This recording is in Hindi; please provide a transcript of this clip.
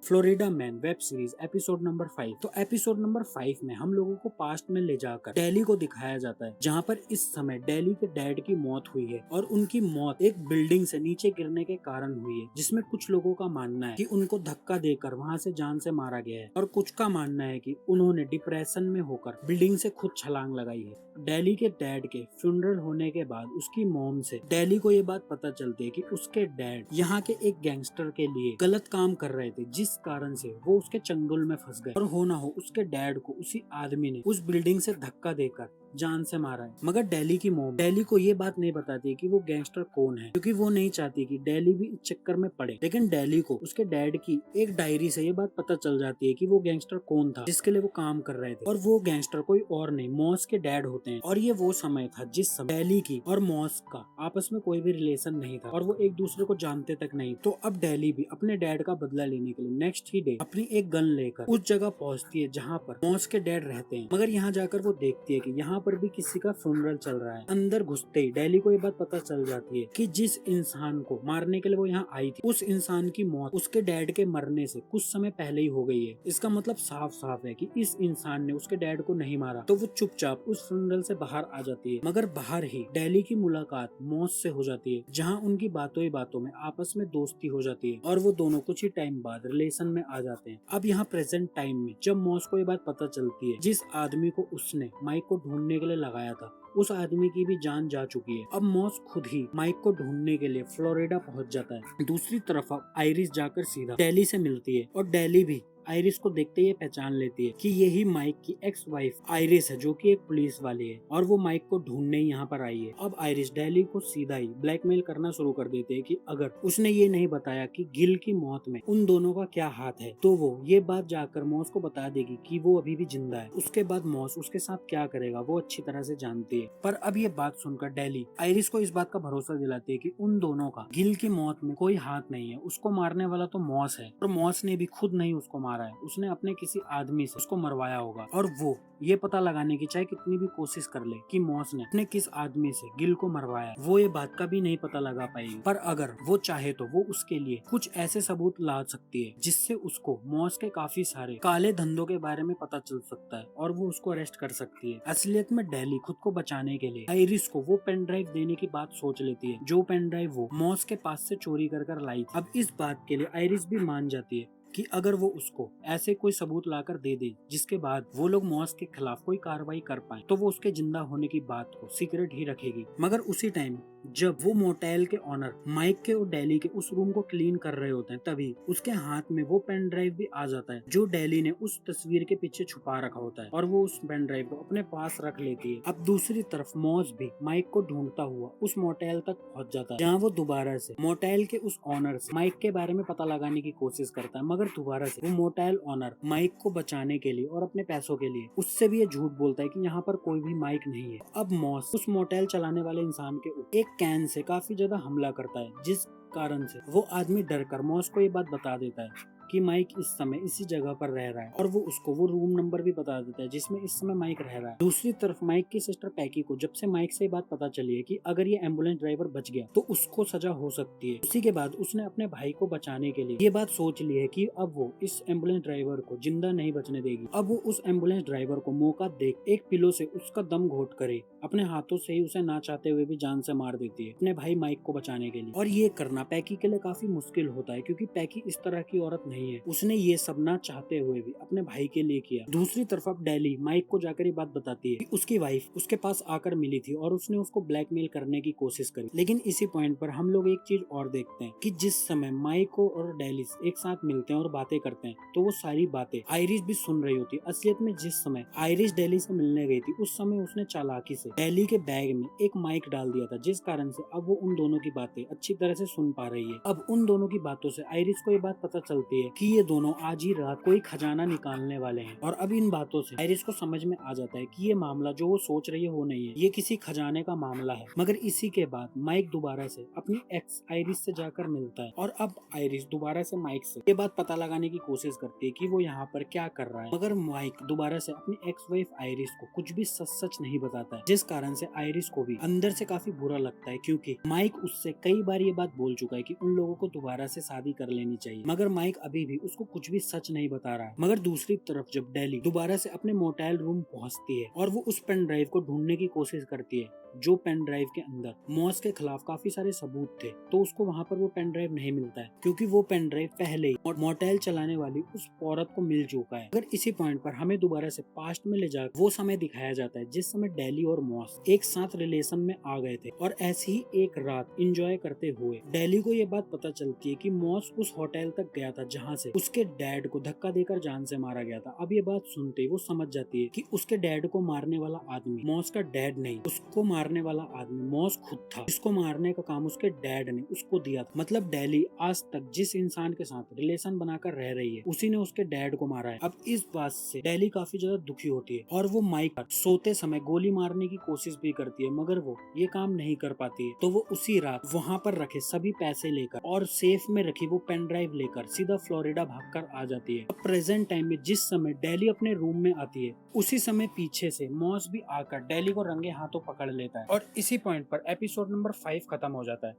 Florida man web series episode number 5। तो एपिसोड नंबर 5 में हम लोगों को पास्ट में ले जाकर डेली को दिखाया जाता है, जहाँ पर इस समय डेली के डैड की मौत हुई है और उनकी मौत एक बिल्डिंग से नीचे गिरने के कारण हुई है, जिसमें कुछ लोगों का मानना है कि उनको धक्का देकर वहाँ से जान से मारा गया है और कुछ का मानना है कि उन्होंने डिप्रेशन में होकर बिल्डिंग से खुद छलांग लगाई है। डेली के डैड के फ्यूनरल होने के बाद उसकी मॉम से डेली को ये बात पता चलती है कि उसके डैड यहाँ के एक गैंगस्टर के लिए गलत काम कर रहे थे, जिस कारण से वो उसके चंगुल में फंस गए और हो ना हो उसके डैड को उसी आदमी ने उस बिल्डिंग से धक्का देकर जान से मारा है। मगर डेली की मॉम डेली को ये बात नहीं बताती कि वो गैंगस्टर कौन है, क्योंकि वो नहीं चाहती कि डेली भी इस चक्कर में पड़े। लेकिन डेली को उसके डैड की एक डायरी से ये बात पता चल जाती है कि वो गैंगस्टर कौन था जिसके लिए वो काम कर रहे थे, और वो गैंगस्टर कोई और नहीं मॉस के डैड होते हैं। और ये वो समय था जिस समय डेली की और मॉस का आपस में कोई भी रिलेशन नहीं था और वो एक दूसरे को जानते तक नहीं। तो अब डेली भी अपने डैड का बदला लेने के लिए नेक्स्ट ही डे अपनी एक गन लेकर उस जगह पहुंचती है जहाँ पर मॉस के डैड रहते हैं। मगर यहाँ जाकर वो देखती है कि यहाँ पर भी किसी का फ्यूनरल चल रहा है। अंदर घुसते ही डेली को ये बात पता चल जाती है कि जिस इंसान को मारने के लिए वो यहाँ आई थी, उस इंसान की मौत उसके डैड के मरने से कुछ समय पहले ही हो गई है। इसका मतलब साफ साफ है कि इस इंसान ने उसके डैड को नहीं मारा। तो वो चुपचाप उस फ्यूनरल से बाहर आ जाती है। मगर बाहर ही डेली की मुलाकात मॉस से हो जाती है, जहाँ उनकी बातों ही बातों में आपस में दोस्ती हो जाती है और वो दोनों कुछ ही टाइम बाद रिलेशन में आ जाते हैं। अब यहाँ प्रेजेंट टाइम में जब मॉस को ये बात पता चलती है जिस आदमी को उसने माइक को ढूंढने के लिए लगाया था, उस आदमी की भी जान जा चुकी है। अब मॉस खुद ही माइक को ढूंढने के लिए फ्लोरिडा पहुंच जाता है। दूसरी तरफ अब आइरिस जाकर सीधा डेली से मिलती है और डेली भी आइरिस को देखते ही पहचान लेती है कि यही माइक की एक्स वाइफ आइरिस है, जो कि एक पुलिस वाली है और वो माइक को ढूंढने यहाँ पर आई है। अब आइरिस डेली को सीधा ही ब्लैकमेल करना शुरू कर देते हैं कि अगर उसने ये नहीं बताया कि गिल की मौत में उन दोनों का क्या हाथ है, तो वो ये बात जाकर मॉस को बता देगी कि वो अभी भी जिंदा है। उसके बाद मॉस उसके साथ क्या करेगा वो अच्छी तरह से जानती है। पर अब ये बात सुनकर डेली आइरिस को इस बात का भरोसा दिलाती है कि उन दोनों का गिल की मौत में कोई हाथ नहीं है। उसको मारने वाला तो मॉस है और मॉस ने भी खुद नहीं उसको मारा है, उसने अपने किसी आदमी से उसको मरवाया होगा। और वो ये पता लगाने की चाहे कितनी भी कोशिश कर ले कि मॉस ने अपने किस आदमी से गिल को मरवाया, वो ये बात का भी नहीं पता लगा पाएगी। पर अगर वो चाहे तो वो उसके लिए कुछ ऐसे सबूत ला सकती है जिससे उसको मॉस के काफी सारे काले धंधों के बारे में पता चल सकता है और वो उसको अरेस्ट कर सकती है। असलियत में डेली खुद को बचाने के लिए आइरिस को वो पेन ड्राइव देने की बात सोच लेती है, जो पेन ड्राइव वो मॉस के पास से चोरी कर लाई थी। अब इस बात के लिए आइरिस भी मान जाती है कि अगर वो उसको ऐसे कोई सबूत लाकर दे दे जिसके बाद वो लोग मॉस के खिलाफ कोई कार्रवाई कर पाए, तो वो उसके जिंदा होने की बात को सीक्रेट ही रखेगी। मगर उसी टाइम जब वो मोटेल के ऑनर माइक के और डेली के उस रूम को क्लीन कर रहे होते हैं, तभी उसके हाथ में वो पेन ड्राइव भी आ जाता है जो डेली ने उस तस्वीर के पीछे छुपा रखा होता है, और वो उस पेन ड्राइव को अपने पास रख लेती है। अब दूसरी तरफ मॉस भी माइक को ढूंढता हुआ उस मोटेल तक पहुंच जाता है, जहाँ वो दोबारा से मोटेल के उस ऑनर से माइक के बारे में पता लगाने की कोशिश करता है। मगर दोबारा से वो मोटेल ऑनर माइक को बचाने के लिए और अपने पैसों के लिए उससे भी ये झूठ बोलता है कि यहाँ पर कोई भी माइक नहीं है। अब मॉस उस मोटेल चलाने वाले इंसान के ऊपर एक कैन से काफी ज्यादा हमला करता है, जिस कारण से वो आदमी डरकर मॉस को ये बात बता देता है कि माइक इस समय इसी जगह पर रह रहा है, और वो उसको वो रूम नंबर भी बता देता है जिसमें इस समय माइक रह रहा है। दूसरी तरफ माइक की सिस्टर पैकी को जब से माइक से बात पता चली है कि अगर ये एम्बुलेंस ड्राइवर बच गया तो उसको सजा हो सकती है, उसी के बाद उसने अपने भाई को बचाने के लिए ये बात सोच ली है कि अब वो इस एम्बुलेंस ड्राइवर को जिंदा नहीं बचने देगी। अब वो उस एम्बुलेंस ड्राइवर को मौका देख एक पिलो से उसका दम घोट करे अपने हाथों से ही उसे ना चाहते हुए भी जान से मार देती है अपने भाई माइक को बचाने के लिए। और ये करना पैकी के लिए काफी मुश्किल होता है, क्योंकि पैकी इस तरह की औरत नहीं है। उसने ये सब ना चाहते हुए भी अपने भाई के लिए किया। दूसरी तरफ अब डेली माइक को जाकर ये बात बताती है कि उसकी वाइफ उसके पास आकर मिली थी और उसने उसको ब्लैकमेल करने की कोशिश करी। लेकिन इसी पॉइंट पर हम लोग एक चीज और देखते हैं कि जिस समय माइक और डेली एक साथ मिलते हैं और बातें करते हैं, तो वो सारी बातें आइरिस भी सुन रही होती है। असलियत में जिस समय आइरिस डेली से मिलने गई थी, उस समय उसने चालाकी से डेली के बैग में एक माइक डाल दिया था, जिस कारण से अब वो उन दोनों की बातें अच्छी तरह से सुन पा रही है। अब उन दोनों की बातों से आइरिस को ये बात पता चलती है कि ये दोनों आज ही रात कोई खजाना निकालने वाले हैं। और अब इन बातों से आइरिस को समझ में आ जाता है कि ये मामला जो वो सोच रही है वो नहीं है, ये किसी खजाने का मामला है। मगर इसी के बाद माइक दोबारा से अपनी एक्स आइरिस से जाकर मिलता है, और अब आइरिस दोबारा से माइक से ये बात पता लगाने की कोशिश करती है कि वो यहाँ पर क्या कर रहा है। मगर माइक दोबारा से अपनी एक्स वाइफ आइरिस को कुछ भी सच नहीं बताता है, जिस कारण से आइरिस को भी अंदर से काफी बुरा लगता है, क्योंकि माइक उससे कई बार ये बात बोल चुका है कि उन लोगों को दोबारा से शादी कर लेनी चाहिए। मगर माइक अभी भी उसको कुछ भी सच नहीं बता रहा है। मगर दूसरी तरफ जब डेली दोबारा से अपने मोटेल रूम पहुंचती है और वो उस पेन ड्राइव को ढूंढने की कोशिश करती है जो पेन ड्राइव के अंदर मॉस के खिलाफ काफी सारे सबूत थे, तो उसको वहाँ पर वो पेन ड्राइव नहीं मिलता है क्योंकि वो पेन ड्राइव पहले ही मोटेल चलाने वाली उस औरत को मिल चुका है। अगर इसी पॉइंट पर हमें दोबारा से पास्ट में ले जाकर वो समय दिखाया जाता है जिस समय डेली और मॉस एक साथ रिलेशन में आ गए थे और ऐसी ही एक रात एंजॉय करते हुए डेली को ये बात पता चलती है कि मॉस उस होटल तक गया था जहाँ से उसके डैड को धक्का देकर जान से मारा गया था। अब ये बात सुनते ही वो समझ जाती है कि उसके डैड को मारने वाला आदमी मॉस का डैड नहीं, उसको मारने वाला आदमी मॉस खुद था। इसको मारने का काम उसके डैड ने उसको दिया था। मतलब डेली आज तक जिस इंसान के साथ रिलेशन बनाकर रह रही है उसी ने उसके डैड को मारा है। अब इस बात से डेली काफी ज्यादा दुखी होती है और वो माइक पर सोते समय गोली मारने की कोशिश भी करती है, मगर वो ये काम नहीं कर पाती है। तो वो उसी रात वहाँ पर रखे सभी पैसे लेकर और सेफ में रखी वो पेन ड्राइव लेकर सीधा फ्लोरिडा भागकर आ जाती है। अब प्रेजेंट टाइम में जिस समय डेली अपने रूम में आती है उसी समय पीछे से मॉस भी आकर डेली को रंगे हाथों पकड़ लेता है और इसी पॉइंट पर एपिसोड नंबर 5 खत्म हो जाता है।